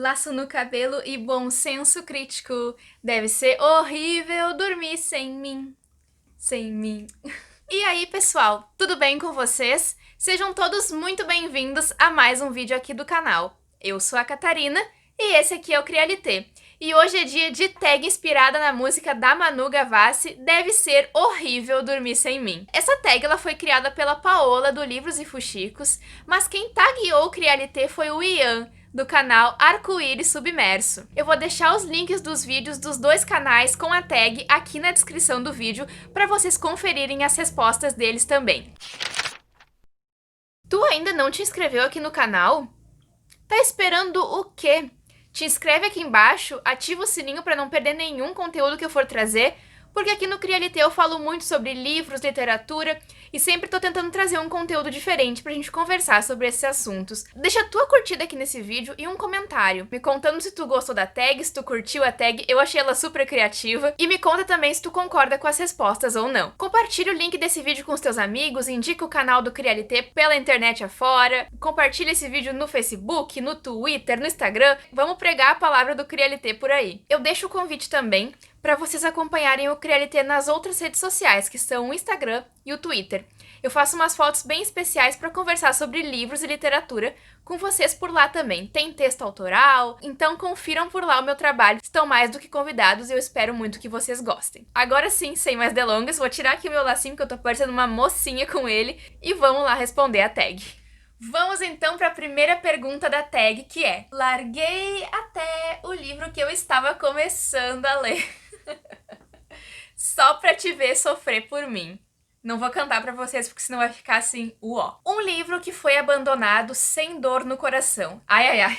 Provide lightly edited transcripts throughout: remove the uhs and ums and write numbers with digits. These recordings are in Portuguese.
laço no cabelo e bom senso crítico. Deve ser horrível dormir sem mim. Sem mim. E aí, pessoal, tudo bem com vocês? Sejam todos muito bem-vindos a mais um vídeo aqui do canal. Eu sou a Catarina e esse aqui é o Crialité. E hoje é dia de tag inspirada na música da Manu Gavassi, Deve Ser Horrível Dormir Sem Mim. Essa tag ela foi criada pela Paola do Livros e Fuxicos, mas quem tagueou o Crialité foi o Ian, do canal Arco-Íris Submerso. Eu vou deixar os links dos vídeos dos dois canais com a tag aqui na descrição do vídeo para vocês conferirem as respostas deles também. Tu ainda não te inscreveu aqui no canal? Tá esperando o quê? Te inscreve aqui embaixo, ativa o sininho para não perder nenhum conteúdo que eu for trazer, porque aqui no Crialité eu falo muito sobre livros, literatura e sempre tô tentando trazer um conteúdo diferente pra gente conversar sobre esses assuntos. Deixa a tua curtida aqui nesse vídeo e um comentário, me contando se tu gostou da tag, se tu curtiu a tag, eu achei ela super criativa, e me conta também se tu concorda com as respostas ou não. Compartilha o link desse vídeo com os teus amigos, indica o canal do Crialité pela internet afora, compartilha esse vídeo no Facebook, no Twitter, no Instagram, vamos pregar a palavra do Crialité por aí. Eu deixo o convite também para vocês acompanharem o Crialité nas outras redes sociais, que são o Instagram e o Twitter. Eu faço umas fotos bem especiais para conversar sobre livros e literatura com vocês por lá também. Tem texto autoral, então confiram por lá o meu trabalho. Estão mais do que convidados e eu espero muito que vocês gostem. Agora sim, sem mais delongas, vou tirar aqui o meu lacinho que eu tô parecendo uma mocinha com ele e vamos lá responder a tag. Vamos então para a primeira pergunta da tag, que é: larguei até o livro que eu estava começando a ler. Só pra te ver sofrer por mim. Não vou cantar pra vocês porque senão vai ficar assim, uó. Um livro que foi abandonado sem dor no coração. Ai, ai, ai.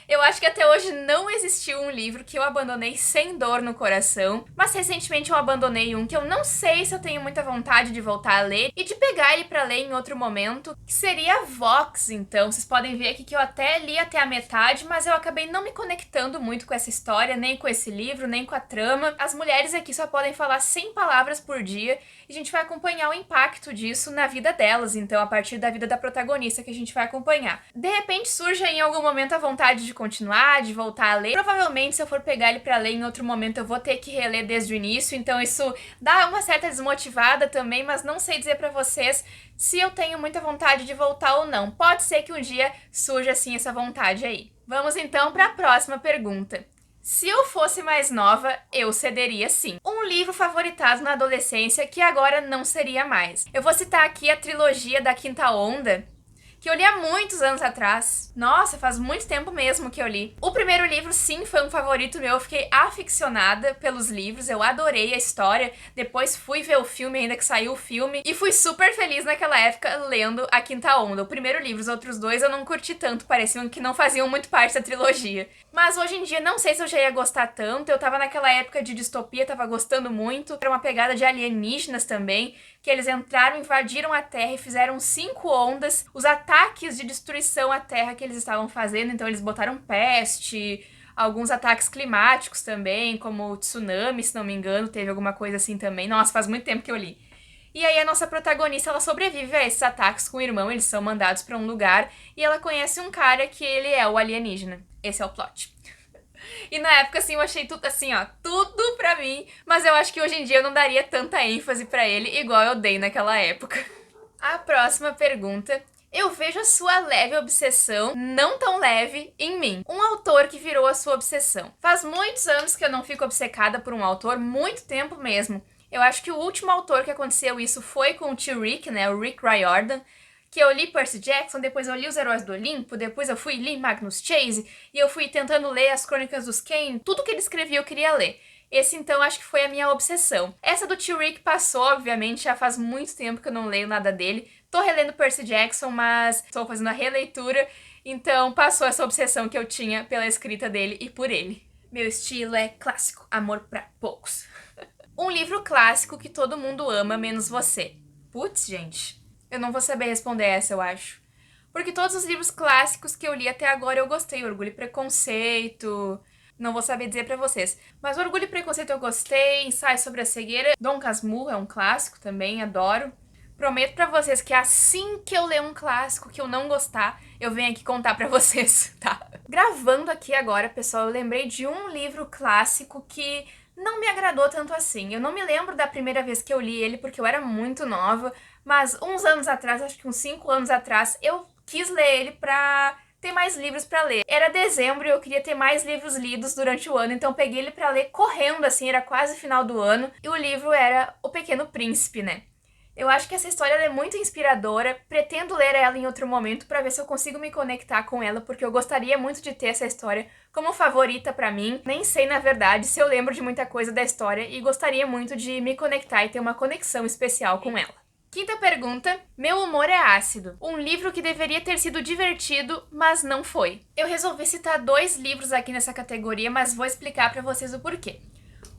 Eu acho que até hoje não existiu um livro que eu abandonei sem dor no coração, mas recentemente eu abandonei um que eu não sei se eu tenho muita vontade de voltar a ler e de pegar ele pra ler em outro momento, que seria Vox, então. Vocês podem ver aqui que eu até li até a metade, mas eu acabei não me conectando muito com essa história, nem com esse livro, nem com a trama. As mulheres aqui só podem falar 100 palavras por dia e a gente vai acompanhar o impacto disso na vida delas, então, a partir da vida da protagonista que a gente vai acompanhar. De repente surge em algum momento a vontade de continuar, de voltar a ler. Provavelmente, se eu for pegar ele pra ler em outro momento, eu vou ter que reler desde o início, então isso dá uma certa desmotivada também, mas não sei dizer pra vocês se eu tenho muita vontade de voltar ou não. Pode ser que um dia surja, assim, essa vontade aí. Vamos então pra próxima pergunta. Se eu fosse mais nova, eu cederia sim. Um livro favoritado na adolescência que agora não seria mais. Eu vou citar aqui a trilogia da Quinta Onda, que eu li há muitos anos atrás. Nossa, faz muito tempo mesmo que eu li. O primeiro livro, sim, foi um favorito meu. Eu fiquei aficionada pelos livros, eu adorei a história. Depois fui ver o filme, ainda que saiu o filme, e fui super feliz naquela época lendo A Quinta Onda. O primeiro livro, os outros dois eu não curti tanto, pareciam que não faziam muito parte da trilogia. Mas hoje em dia, não sei se eu já ia gostar tanto. Eu tava naquela época de distopia, tava gostando muito. Era uma pegada de alienígenas também, que eles entraram, invadiram a Terra e fizeram 5 ondas. Os ataques de destruição à Terra que eles estavam fazendo, então eles botaram peste, alguns ataques climáticos também, como o tsunami, se não me engano, teve alguma coisa assim também. Nossa, faz muito tempo que eu li. E aí a nossa protagonista, ela sobrevive a esses ataques com o irmão, eles são mandados pra um lugar, e ela conhece um cara que ele é o alienígena. Esse é o plot. E na época, assim, eu achei tudo assim, ó, tudo pra mim, mas eu acho que hoje em dia eu não daria tanta ênfase pra ele igual eu dei naquela época. A próxima pergunta: eu vejo a sua leve obsessão, não tão leve, em mim. Um autor que virou a sua obsessão. Faz muitos anos que eu não fico obcecada por um autor, muito tempo mesmo. Eu acho que o último autor que aconteceu isso foi com o tio Rick, né, o Rick Riordan, que eu li Percy Jackson, depois eu li Os Heróis do Olimpo, depois eu fui li Magnus Chase, e eu fui tentando ler as Crônicas dos Kane, tudo que ele escrevia eu queria ler. Esse, então, acho que foi a minha obsessão. Essa do tio Rick passou, obviamente, já faz muito tempo que eu não leio nada dele. Tô relendo Percy Jackson, mas estou fazendo a releitura, então passou essa obsessão que eu tinha pela escrita dele e por ele. Meu estilo é clássico, amor pra poucos. Um livro clássico que todo mundo ama, menos você. Putz, gente, eu não vou saber responder essa, eu acho. Porque todos os livros clássicos que eu li até agora eu gostei. Orgulho e Preconceito, não vou saber dizer pra vocês. Mas Orgulho e Preconceito eu gostei, Ensaio sobre a Cegueira. Dom Casmurro é um clássico também, adoro. Prometo pra vocês que assim que eu ler um clássico que eu não gostar, eu venho aqui contar pra vocês, tá? Gravando aqui agora, pessoal, eu lembrei de um livro clássico que não me agradou tanto assim. Eu não me lembro da primeira vez que eu li ele, porque eu era muito nova, mas uns anos atrás, acho que uns 5 anos atrás, eu quis ler ele pra ter mais livros pra ler. Era dezembro e eu queria ter mais livros lidos durante o ano, então eu peguei ele pra ler correndo, assim, era quase final do ano, e o livro era O Pequeno Príncipe, né? Eu acho que essa história é muito inspiradora, pretendo ler ela em outro momento pra ver se eu consigo me conectar com ela, porque eu gostaria muito de ter essa história como favorita pra mim. Nem sei, na verdade, se eu lembro de muita coisa da história e gostaria muito de me conectar e ter uma conexão especial com ela. Quinta pergunta. Meu humor é ácido. Um livro que deveria ter sido divertido, mas não foi. Eu resolvi citar 2 livros aqui nessa categoria, mas vou explicar pra vocês o porquê.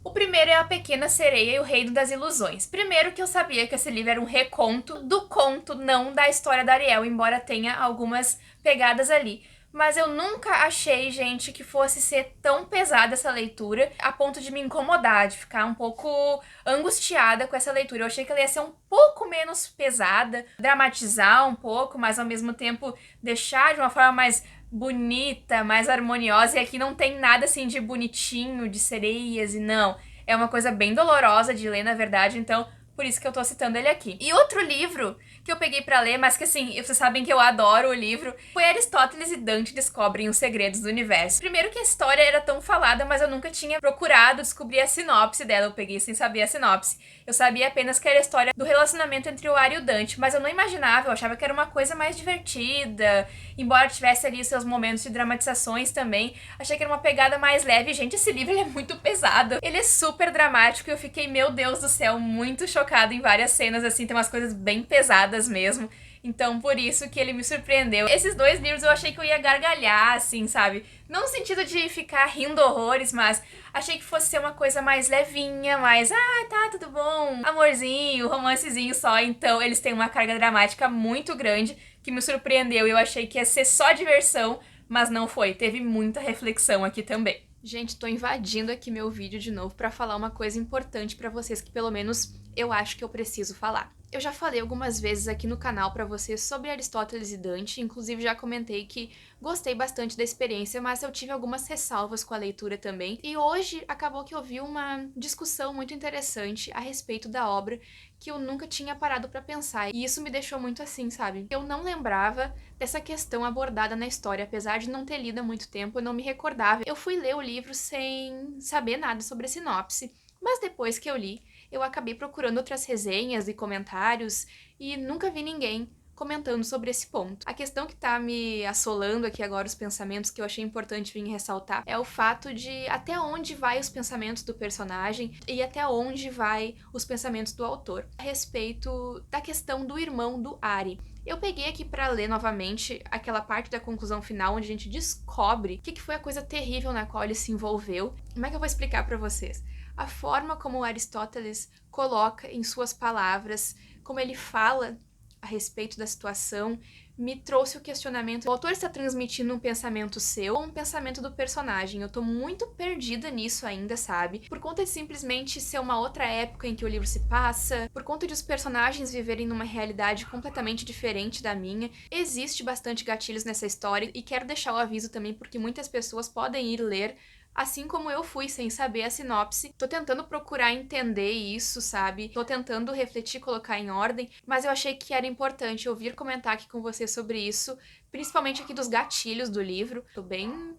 O primeiro é A Pequena Sereia e o Reino das Ilusões. Primeiro que eu sabia que esse livro era um reconto do conto, não da história da Ariel, embora tenha algumas pegadas ali. Mas eu nunca achei, gente, que fosse ser tão pesada essa leitura, a ponto de me incomodar, de ficar um pouco angustiada com essa leitura. Eu achei que ela ia ser um pouco menos pesada, dramatizar um pouco, mas ao mesmo tempo deixar de uma forma mais bonita, mais harmoniosa, e aqui não tem nada assim de bonitinho, de sereias e não. É uma coisa bem dolorosa de ler, na verdade, então por isso que eu tô citando ele aqui. E outro livro que eu peguei pra ler, mas que assim, vocês sabem que eu adoro o livro, foi Aristóteles e Dante Descobrem os Segredos do Universo. Primeiro que a história era tão falada, mas eu nunca tinha procurado descobrir a sinopse dela, eu peguei sem saber a sinopse. Eu sabia apenas que era a história do relacionamento entre o Ari e o Dante, mas eu não imaginava, eu achava que era uma coisa mais divertida, embora tivesse ali seus momentos de dramatizações também, achei que era uma pegada mais leve. Gente, esse livro ele é muito pesado, ele é super dramático e eu fiquei, meu Deus do céu, muito chocada em várias cenas, assim, tem umas coisas bem pesadas mesmo. Então, por isso que ele me surpreendeu. Esses 2 livros eu achei que eu ia gargalhar, assim, sabe? Não no sentido de ficar rindo horrores, mas achei que fosse ser uma coisa mais levinha, mais, tá, tudo bom, amorzinho, romancezinho só. Então, eles têm uma carga dramática muito grande que me surpreendeu. Eu achei que ia ser só diversão, mas não foi. Teve muita reflexão aqui também. Gente, tô invadindo aqui meu vídeo de novo pra falar uma coisa importante pra vocês que pelo menos eu acho que eu preciso falar. Eu já falei algumas vezes aqui no canal pra vocês sobre Aristóteles e Dante, inclusive já comentei que gostei bastante da experiência, mas eu tive algumas ressalvas com a leitura também. E hoje acabou que eu vi uma discussão muito interessante a respeito da obra que eu nunca tinha parado pra pensar. E isso me deixou muito assim, sabe? Eu não lembrava dessa questão abordada na história, apesar de não ter lido há muito tempo, eu não me recordava. Eu fui ler o livro sem saber nada sobre a sinopse, mas depois que eu li, eu acabei procurando outras resenhas e comentários e nunca vi ninguém comentando sobre esse ponto. A questão que tá me assolando aqui agora, os pensamentos que eu achei importante vir ressaltar, é o fato de até onde vai os pensamentos do personagem e até onde vai os pensamentos do autor a respeito da questão do irmão do Ari. Eu peguei aqui pra ler novamente aquela parte da conclusão final onde a gente descobre o que foi a coisa terrível na qual ele se envolveu. Como é que eu vou explicar pra vocês? A forma como Aristóteles coloca em suas palavras, como ele fala a respeito da situação, me trouxe o questionamento: o autor está transmitindo um pensamento seu ou um pensamento do personagem? Eu tô muito perdida nisso ainda, sabe? Por conta de simplesmente ser uma outra época em que o livro se passa, por conta de os personagens viverem numa realidade completamente diferente da minha, existe bastante gatilhos nessa história e quero deixar o aviso também porque muitas pessoas podem ir ler assim como eu fui sem saber a sinopse. Tô tentando procurar entender isso, sabe? Tô tentando refletir, colocar em ordem, mas eu achei que era importante ouvir comentar aqui com você sobre isso, principalmente aqui dos gatilhos do livro. Tô bem,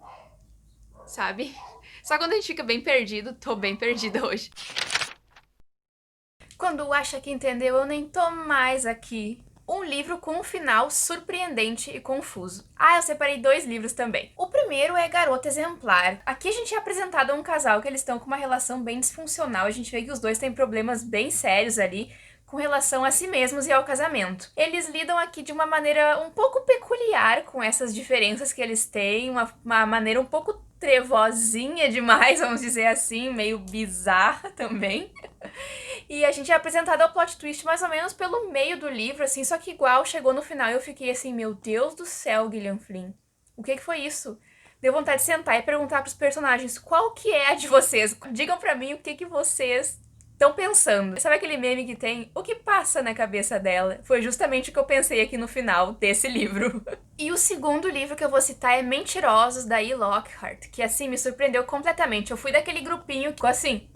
sabe? Só quando a gente fica bem perdido, tô bem perdida hoje. Quando acha que entendeu, eu nem tô mais aqui. Um livro com um final surpreendente e confuso. Eu separei 2 livros também. O primeiro é Garota Exemplar. Aqui a gente é apresentado a um casal que eles estão com uma relação bem disfuncional. A gente vê que os dois têm problemas bem sérios ali com relação a si mesmos e ao casamento. Eles lidam aqui de uma maneira um pouco peculiar com essas diferenças que eles têm, uma maneira um pouco trevozinha demais, vamos dizer assim, meio bizarra também. E a gente é apresentado ao plot twist mais ou menos pelo meio do livro, assim, só que igual chegou no final e eu fiquei assim, meu Deus do céu, Gillian Flynn, o que foi isso? Deu vontade de sentar e perguntar pros personagens, qual que é a de vocês? Digam pra mim o que vocês estão pensando. Sabe aquele meme que tem? O que passa na cabeça dela? Foi justamente o que eu pensei aqui no final desse livro. E o segundo livro que eu vou citar é Mentirosos, da E. Lockhart, que assim me surpreendeu completamente. Eu fui daquele grupinho que assim,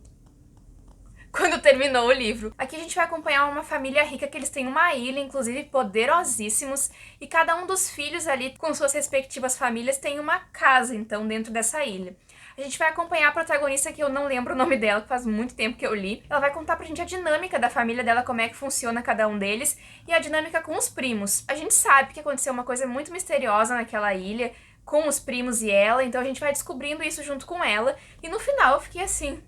quando terminou o livro. Aqui a gente vai acompanhar uma família rica que eles têm uma ilha, inclusive poderosíssimos, e cada um dos filhos ali, com suas respectivas famílias, tem uma casa, então, dentro dessa ilha. A gente vai acompanhar a protagonista, que eu não lembro o nome dela, que faz muito tempo que eu li. Ela vai contar pra gente a dinâmica da família dela, como é que funciona cada um deles, e a dinâmica com os primos. A gente sabe que aconteceu uma coisa muito misteriosa naquela ilha, com os primos e ela, então a gente vai descobrindo isso junto com ela, e no final eu fiquei assim...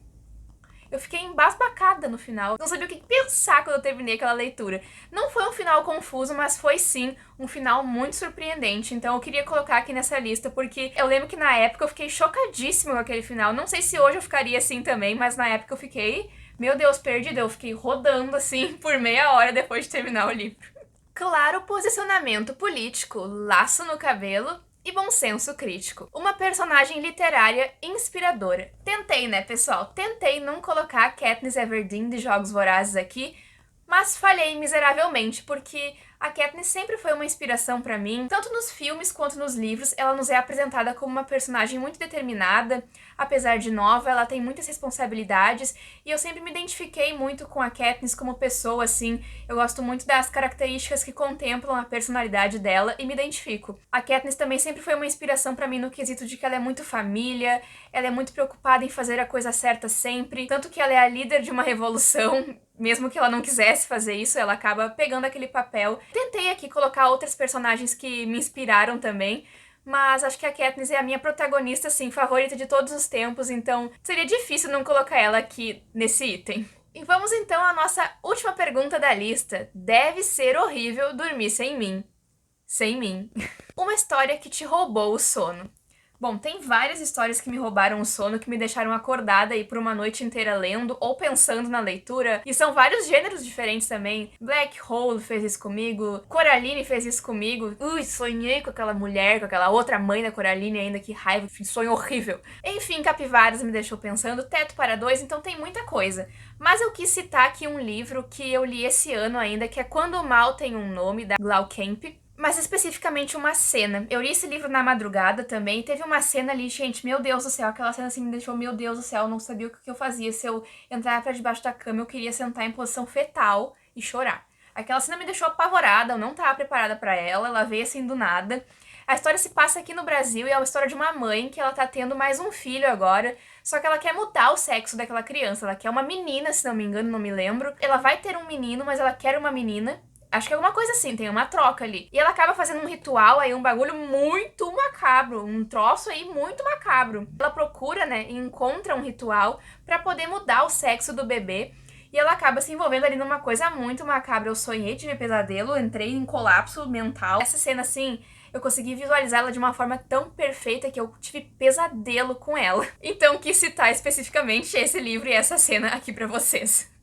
Eu fiquei embasbacada no final. Não sabia o que pensar quando eu terminei aquela leitura. Não foi um final confuso, mas foi sim um final muito surpreendente. Então eu queria colocar aqui nessa lista, porque eu lembro que na época eu fiquei chocadíssima com aquele final. Não sei se hoje eu ficaria assim também, mas na época eu fiquei, meu Deus, perdida. Eu fiquei rodando assim por meia hora depois de terminar o livro. Claro, posicionamento político, laço no cabelo e bom senso crítico. Uma personagem literária inspiradora. Tentei, né, pessoal? Tentei não colocar a Katniss Everdeen de Jogos Vorazes aqui, mas falhei miseravelmente, porque a Katniss sempre foi uma inspiração pra mim. Tanto nos filmes quanto nos livros, ela nos é apresentada como uma personagem muito determinada. Apesar de nova, ela tem muitas responsabilidades, e eu sempre me identifiquei muito com a Katniss como pessoa, assim. Eu gosto muito das características que contemplam a personalidade dela e me identifico. A Katniss também sempre foi uma inspiração pra mim no quesito de que ela é muito família, ela é muito preocupada em fazer a coisa certa sempre, tanto que ela é a líder de uma revolução. Mesmo que ela não quisesse fazer isso, ela acaba pegando aquele papel. Tentei aqui colocar outras personagens que me inspiraram também, mas acho que a Katniss é a minha protagonista, assim, favorita de todos os tempos, então seria difícil não colocar ela aqui nesse item. E vamos então à nossa última pergunta da lista. Deve ser horrível dormir sem mim. Sem mim. Uma história que te roubou o sono. Bom, tem várias histórias que me roubaram o sono, que me deixaram acordada aí por uma noite inteira lendo ou pensando na leitura, e são vários gêneros diferentes também. Black Hole fez isso comigo, Coraline fez isso comigo. Ui, sonhei com aquela mulher, com aquela outra mãe da Coraline ainda, que raiva, sonho horrível. Enfim, Capivaras me deixou pensando, Teto para Dois, então tem muita coisa. Mas eu quis citar aqui um livro que eu li esse ano ainda, que é Quando o Mal Tem um Nome, da Glaucamp. Mas especificamente uma cena. Eu li esse livro na madrugada também, teve uma cena ali, gente, meu Deus do céu, aquela cena assim me deixou, meu Deus do céu, eu não sabia o que eu fazia. Se eu entrava pra debaixo da cama, eu queria sentar em posição fetal e chorar. Aquela cena me deixou apavorada, eu não tava preparada pra ela veio assim do nada. A história se passa aqui no Brasil e é uma história de uma mãe que ela tá tendo mais um filho agora, só que ela quer mudar o sexo daquela criança, ela quer uma menina, se não me engano, não me lembro. Ela vai ter um menino, mas ela quer uma menina. Acho que é alguma coisa assim, tem uma troca ali. E ela acaba fazendo um ritual aí, um bagulho muito macabro, um troço aí muito macabro. Ela procura, né, e encontra um ritual pra poder mudar o sexo do bebê. E ela acaba se envolvendo ali numa coisa muito macabra. Eu sonhei, tive pesadelo, entrei em colapso mental. Essa cena, assim, eu consegui visualizar ela de uma forma tão perfeita que eu tive pesadelo com ela. Então quis citar especificamente esse livro e essa cena aqui pra vocês.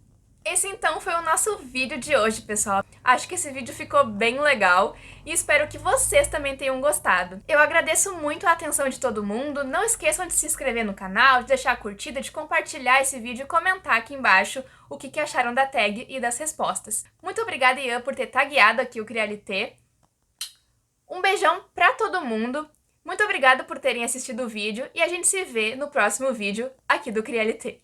Esse então foi o nosso vídeo de hoje, pessoal. Acho que esse vídeo ficou bem legal e espero que vocês também tenham gostado. Eu agradeço muito a atenção de todo mundo, não esqueçam de se inscrever no canal, de deixar a curtida, de compartilhar esse vídeo e comentar aqui embaixo o que acharam da tag e das respostas. Muito obrigada, Ian, por ter tagueado aqui o Crialité. Um beijão pra todo mundo, muito obrigada por terem assistido o vídeo e a gente se vê no próximo vídeo aqui do Crialité.